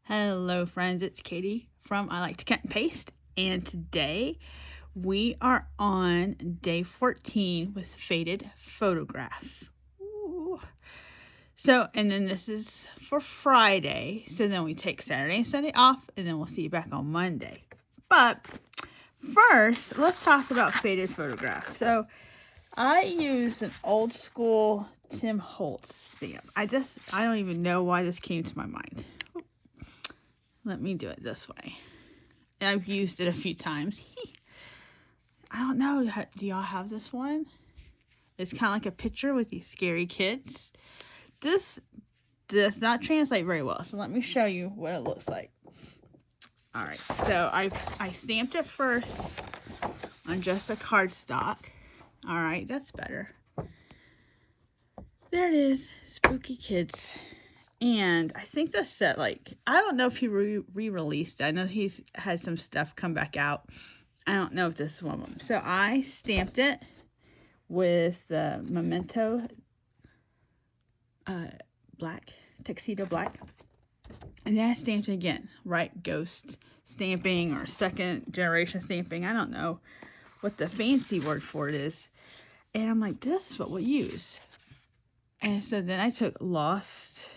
Hello friends, it's Katie from I Like to Cut and Paste, and today we are on day 14 with faded photograph. Ooh. So, and then this is for Friday, so then we take Saturday and Sunday off, and then we'll see you back on Monday. But first, let's talk about faded photograph. So, I use an old school Tim Holtz stamp. I don't even know why this came to my mind. Let me do it this way. And I've used it a few times. I don't know. Do y'all have this one? It's kind of like a picture with these scary kids. This does not translate very well. So let me show you what it looks like. All right. So I stamped it first on just a cardstock. All right. That's better. There it is. Spooky kids. And I think the set, I don't know if he re-released it. I know he's had some stuff come back out. I don't know if this is one of them. So I stamped it with the Memento black, tuxedo black. And then I stamped it again, right? Ghost stamping or second generation stamping. I don't know what the fancy word for it is. And I'm like, this is what we'll use. And so then I took Lost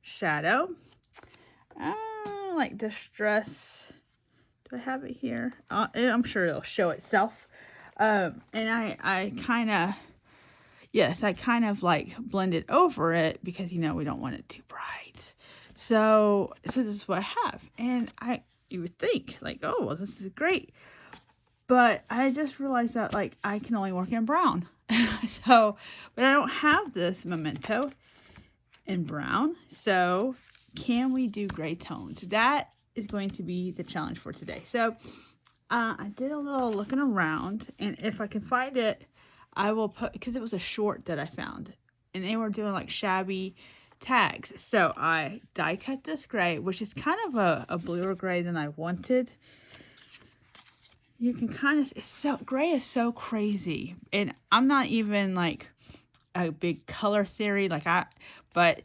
Shadow, like Distress. Do I have it here? I'm sure it'll show itself. And I kind of like blended over it because we don't want it too bright. So this is what I have, and you would think oh well, this is great, but I just realized that I can only work in brown. But I don't have this Memento in brown, so can we do gray tones? That is going to be the challenge for today. So I did a little looking around, and if I can find it, I will put, because it was a short that I found and they were doing shabby tags, so I die cut this gray, which is kind of a bluer gray than I wanted. You can kind of, gray is so crazy, and I'm not even a big color theory but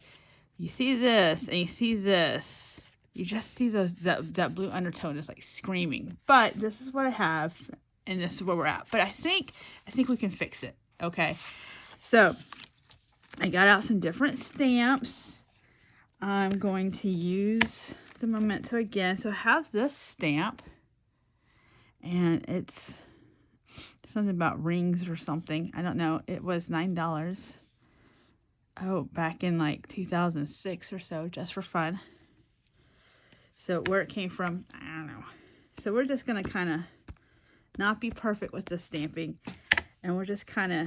you see this and you see this, you just see that blue undertone is screaming. But this is what I have, and this is where we're at. But I think we can fix it. Okay, so I got out some different stamps. I'm going to use the Memento again. So I have this stamp, and it's something about rings or something. I don't know. It was $9. Oh, back in 2006 or so, just for fun. So where it came from, I don't know. So we're just going to kind of not be perfect with the stamping, and we're just kind of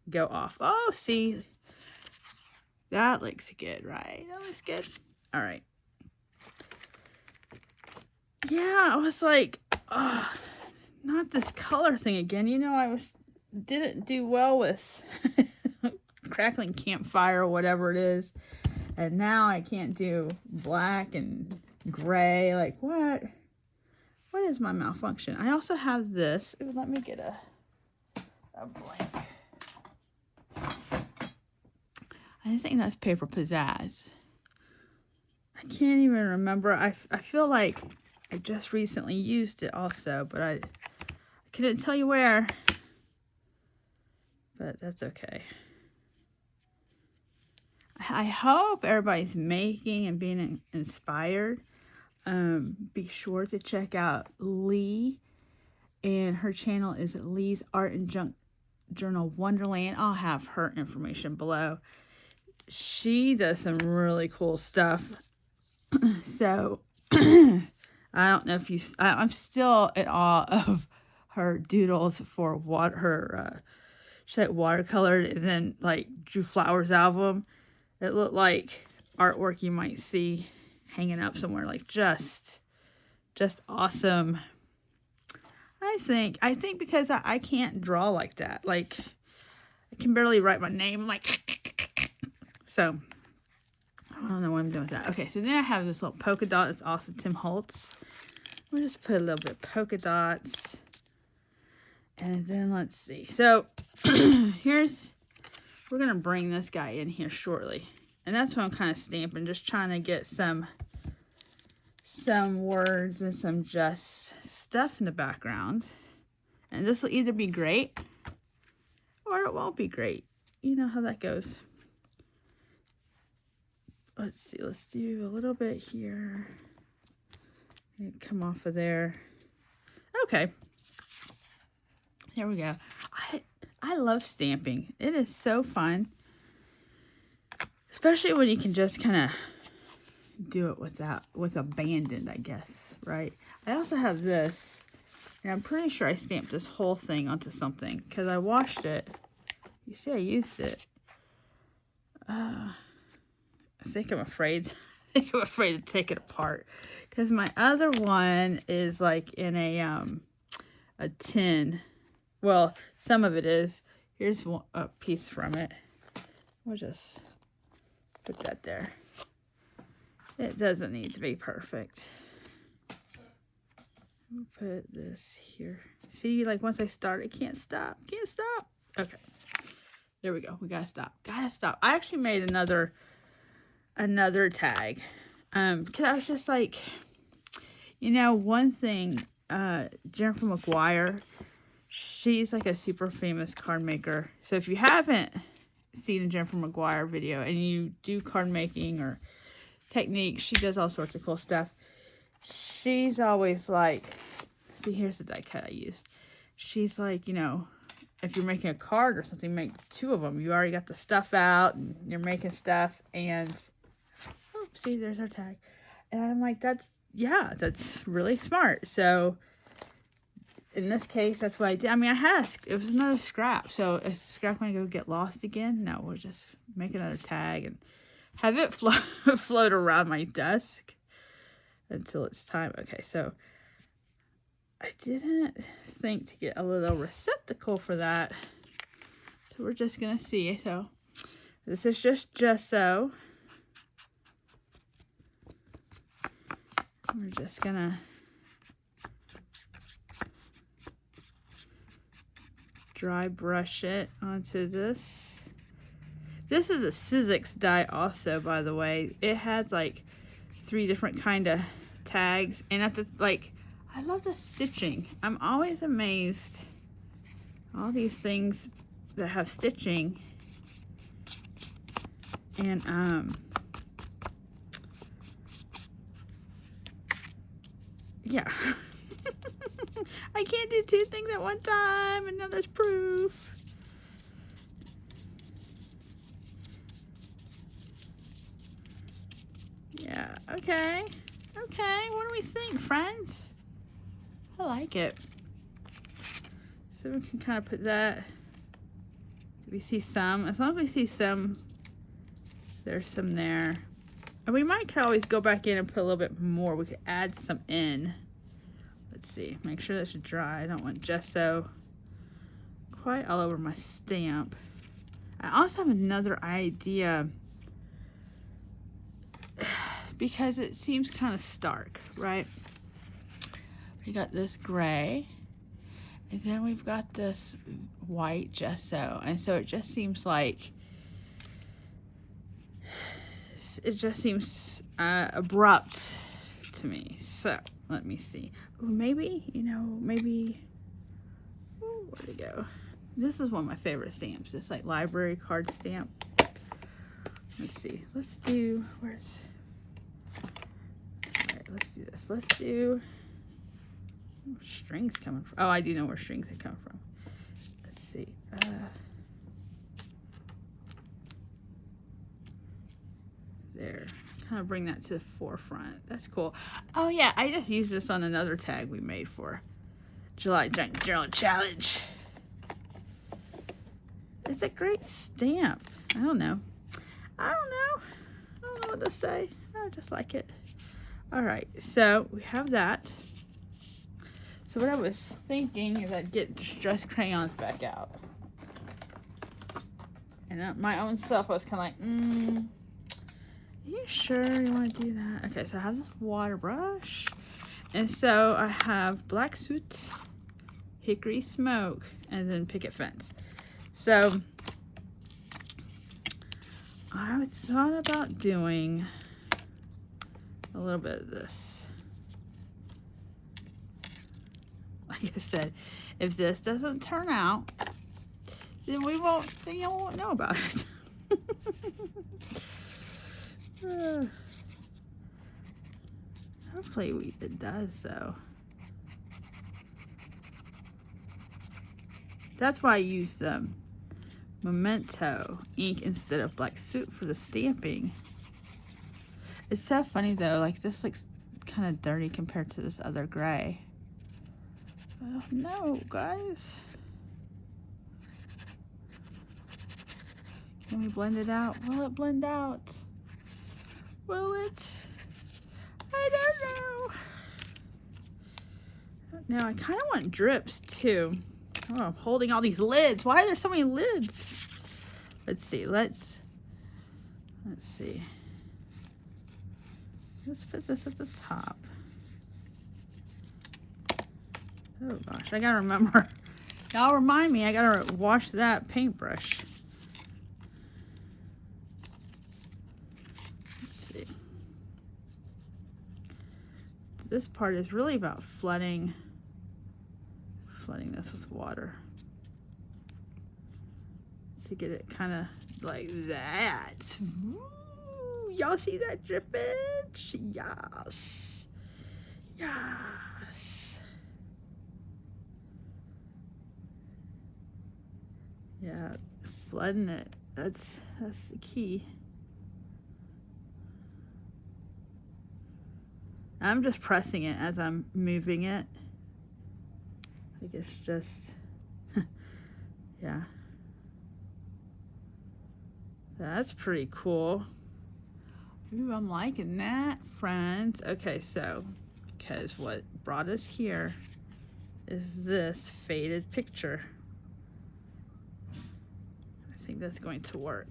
go off. Oh, see, that looks good, right? That looks good. All right. Yeah, I was like, oh, not this color thing again. Didn't do well with crackling campfire or whatever it is, and now I can't do black and gray. What is my malfunction? I also have this. Ooh, let me get a blank. I think that's Paper Pizzazz. I can't even remember. I feel like I just recently used it also, but I couldn't tell you where. But that's okay. I hope everybody's making and being inspired. Be sure to check out Leigh, and her channel is Leigh's Art and Junk Journal Wonderland. I'll have her information below. She does some really cool stuff. So I don't know if I'm still in awe of her doodles for she watercolored and then drew flowers out of them. It looked like artwork you might see hanging up somewhere, just awesome. I think because I can't draw like that. I can barely write my name. So I don't know what I'm doing with that. Okay, so then I have this little polka dot. It's also Tim Holtz. We'll just put a little bit of polka dots. And then let's see. So we're going to bring this guy in here shortly. And that's what I'm kind of stamping, just trying to get some some words and some just stuff in the background. And this will either be great or it won't be great. You know how that goes. Let's see, let's do a little bit here. And come off of there. Okay. There we go. I love stamping. It is so fun. Especially when you can just kind of do it with abandon, I guess, right? I also have this, and I'm pretty sure I stamped this whole thing onto something because I washed it. You see I used it. I think I'm afraid to take it apart because my other one is like in a tin. Well, some of it is. Here's a piece from it. We'll just put that there. It doesn't need to be perfect. We'll put this here. See, like once I start, it can't stop. Can't stop. Okay. There we go. We gotta stop. Gotta stop. I actually made another tag. Because I was just like, you know, one thing, Jennifer McGuire, she's like a super famous card maker. So if you haven't seen a Jennifer McGuire video and you do card making or techniques, she does all sorts of cool stuff. She's always like, see, here's the die cut I used. She's like, you know, if you're making a card or something, make 2 of them. You already got the stuff out and you're making stuff and, oh, see, there's our tag. And I'm like, that's really smart. So in this case, that's what I did. I mean, it was another scrap. So is the scrap going to go get lost again? No, we'll just make another tag and have it float around my desk until it's time. Okay, so I didn't think to get a little receptacle for that. So we're just going to see. So this is just gesso. We're just going to dry brush it onto this. This is a Sizzix die also, by the way. It had like 3 different kind of tags. And at the, like, I love the stitching. I'm always amazed. All these things that have stitching. And, yeah. I can't do 2 things at one time, and now there's proof. Yeah, okay. Okay, what do we think, friends? I like it. So we can kind of put that. Do we see some? As long as we see some, there's some there. And we might always go back in and put a little bit more. We could add some in. Let's see. Make sure that's dry. I don't want gesso quite all over my stamp. I also have another idea because it seems kind of stark, right? We got this gray, and then we've got this white gesso, and so it just seems like abrupt to me. So let me see. Ooh, maybe, you know, maybe, ooh, where'd it go? This is one of my favorite stamps. This like library card stamp. Let's see. Let's do, all right, let's do this. Let's do, strings coming from, oh, I do know where strings are coming from. Let's see. There. Kind of bring that to the forefront. That's cool. Oh yeah, I just used this on another tag we made for July Junk Journal Challenge. It's a great stamp. I don't know what to say. I just like it. All right, so we have that. So what I was thinking is I'd get distress crayons back out. And my own self, I was kind of like, are you sure you want to do that? Okay, so I have this water brush. And so I have Black Soot, Hickory Smoke, and then Picket Fence. So I thought about doing a little bit of this. like I said, if this doesn't turn out, then we won't, then you won't know about it. Hopefully it does though. That's why I use the Memento ink instead of black soup for the stamping. It's so funny though, like this looks kind of dirty compared to this other gray. Oh no, guys. Can we blend it out? Will it blend out? Will it? I don't know. No, I kind of want drips too. Oh, I'm holding all these lids. Why are there so many lids? Let's see. Let's see. Let's put this at the top. Oh gosh, I gotta remember. Y'all remind me, I gotta wash that paintbrush. Let's see. This part is really about flooding this with water to get it kind of like that. Y'all see that drippage? Yes. Yes. Yeah, flooding it. That's the key. I'm just pressing it as I'm moving it. I think it's just, yeah. That's pretty cool. Ooh, I'm liking that, friends. Okay, so, because what brought us here is this faded picture. I think that's going to work.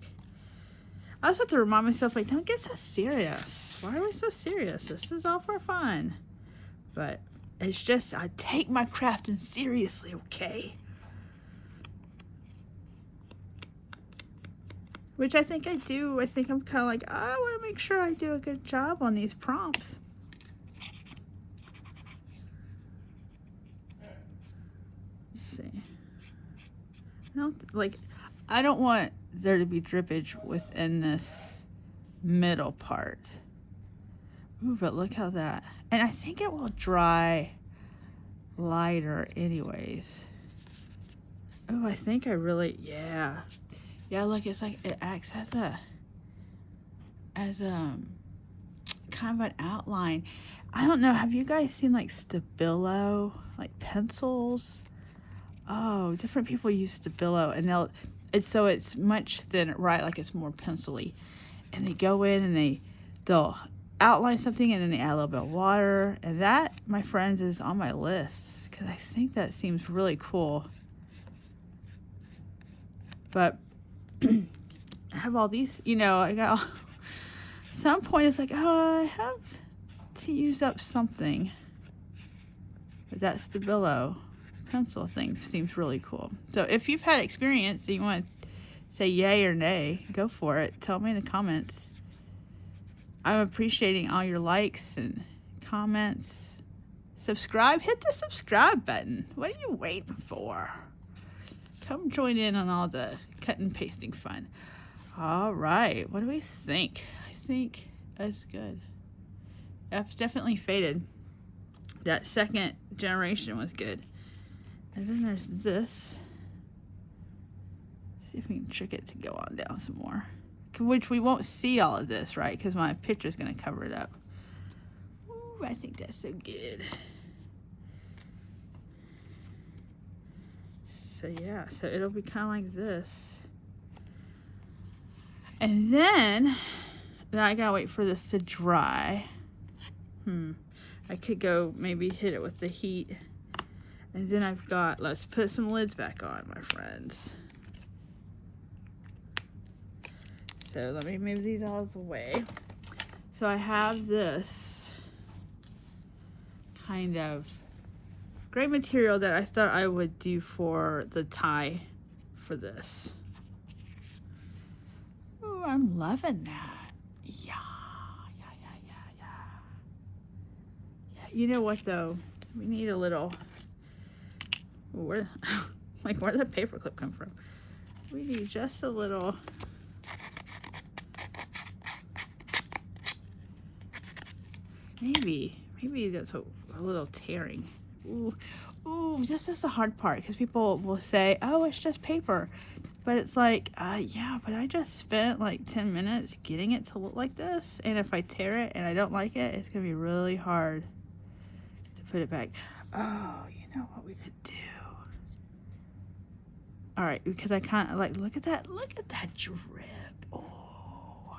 I also have to remind myself, like, don't get so serious. Why are we so serious? This is all for fun. But it's just, I take my crafting seriously, okay? Which I think I do. I think I'm kind of like, I want to make sure I do a good job on these prompts. Let's see. I don't want there to be drippage within this middle part. Ooh, but look how that, and I think it will dry lighter anyways. Oh, I think I really, yeah, look, it's like it acts as a kind of an outline. I don't know, have you guys seen like Stabilo, like pencils? Oh, different people use Stabilo, and it's much thinner, right? Like it's more pencil-y, and they go in and they'll outline something, and then they add a little bit of water, and that, my friends, is on my list because I think that seems really cool. But I have all these, you know, I got some point it's like, oh, I have to use up something, but that Stabilo pencil thing seems really cool. So if you've had experience and you want to say yay or nay, go for it. Tell me in the comments. I'm appreciating all your likes and comments. Subscribe. Hit the subscribe button. What are you waiting for? Come join in on all the cut and pasting fun. All right. What do we think? I think that's good. It's definitely faded. That second generation was good. And then there's this. See if we can trick it to go on down some more. Which we won't see all of this, right? Because my picture's going to cover it up. Ooh, I think that's so good. So yeah, so it'll be kind of like this. And then I gotta wait for this to dry. I could go maybe hit it with the heat. And then I've got, let's put some lids back on, my friends. So let me move these out of the way. So I have this kind of great material that I thought I would do for the tie for this. Oh, I'm loving that. Yeah. You know what though? We need a little Where, like, where did the paper clip come from? We need just a little. Maybe that's a little tearing. Ooh, this is the hard part, because people will say, oh, it's just paper. But it's like, yeah, but I just spent like 10 minutes getting it to look like this. And if I tear it and I don't like it, it's going to be really hard to put it back. Oh, you know what we could do? All right, because I kind of like, look at that drip. Oh,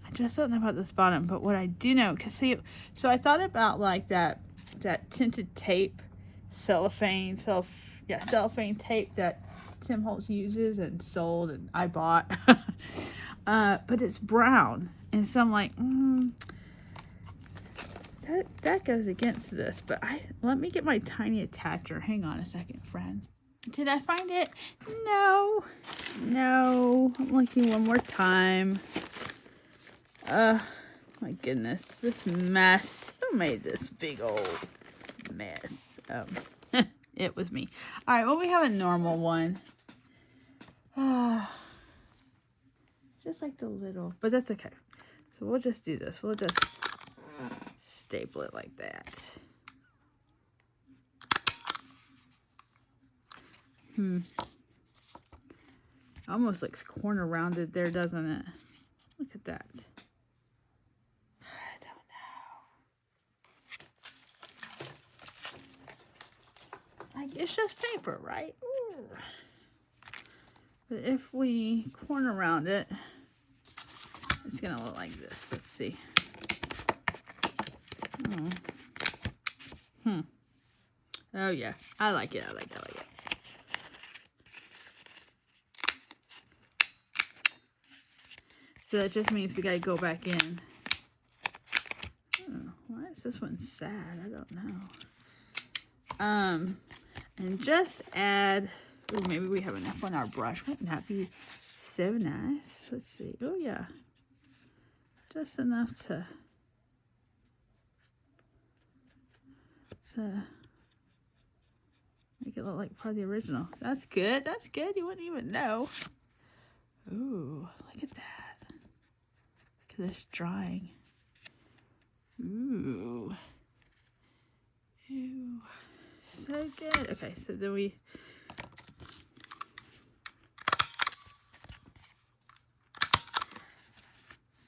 I just don't know about this bottom, but what I do know, because see, so I thought about like that tinted tape, cellophane tape that Tim Holtz uses and sold and I bought. But it's brown, and so I'm like, that goes against this. But let me get my tiny attacher. Hang on a second, friends. Did I find it? No. I'm looking one more time. My goodness, this mess. Who made this big old mess? It was me. All right, well, we have a normal one. Just like the little, but that's okay. So we'll just do this. We'll just staple it like that. Almost looks corner rounded there, doesn't it? Look at that. I don't know. Like, it's just paper, right? Ooh. But if we corner round it, it's gonna look like this. Let's see. Oh yeah, I like it. So that just means we gotta go back in. Oh, why is this one sad? I don't know. And just add. Ooh, maybe we have enough on our brush. Wouldn't that be so nice? Let's see. Oh yeah, just enough to make it look like part of the original. That's good. That's good. You wouldn't even know. Ooh, look at that. Look at this drying. Ooh. Ew. So good. Okay, so then we...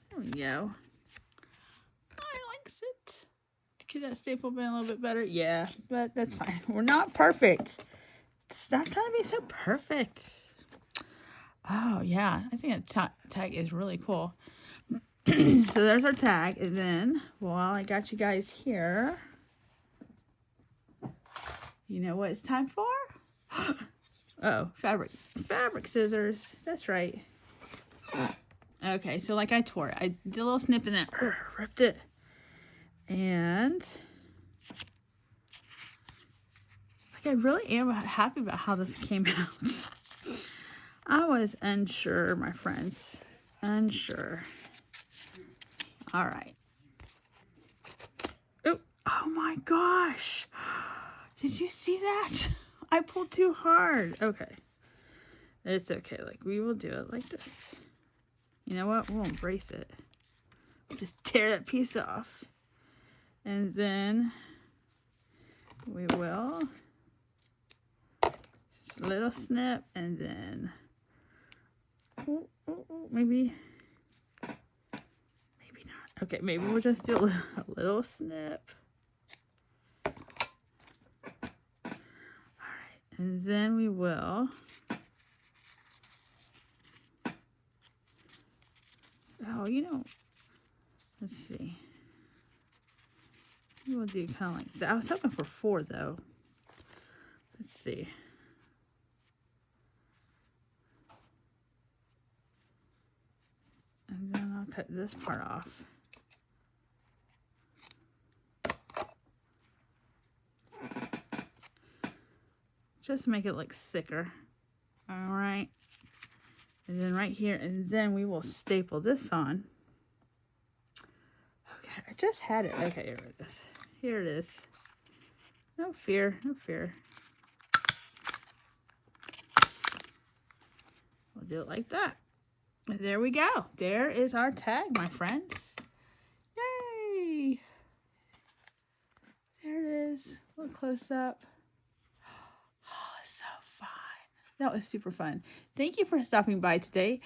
There we go. I likes it. Could that staple been a little bit better? Yeah, but that's fine. We're not perfect. Stop trying to be so perfect. Oh, yeah. I think that tag is really cool. So there's our tag. And then, while I got you guys here, you know what it's time for? Oh, fabric scissors. That's right. Okay, so like I tore it. I did a little snip in that, ripped it. And like, I really am happy about how this came out. I was unsure, my friends. Unsure. All right. Oh my gosh. Did you see that? I pulled too hard. Okay. It's okay. Like, we will do it like this. You know what? We'll embrace it. Just tear that piece off. And then we will just a little snip, and then maybe not. Okay, maybe we'll just do a little snip. All right, and then we will let's see. We'll do kind of like that. I was hoping for 4 though. Let's see. And then I'll cut this part off. Just to make it look thicker. All right. And then right here, and then we will staple this on. Okay, I just had it. Okay, here it is. Here it is. No fear, no fear. do it like that. And there we go. There is our tag, my friends. Yay! There it is. A little close up. Oh, so fun. That was super fun. Thank you for stopping by today.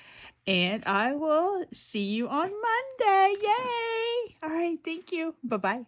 And I will see you on Monday. Yay! All right. Thank you. Bye-bye.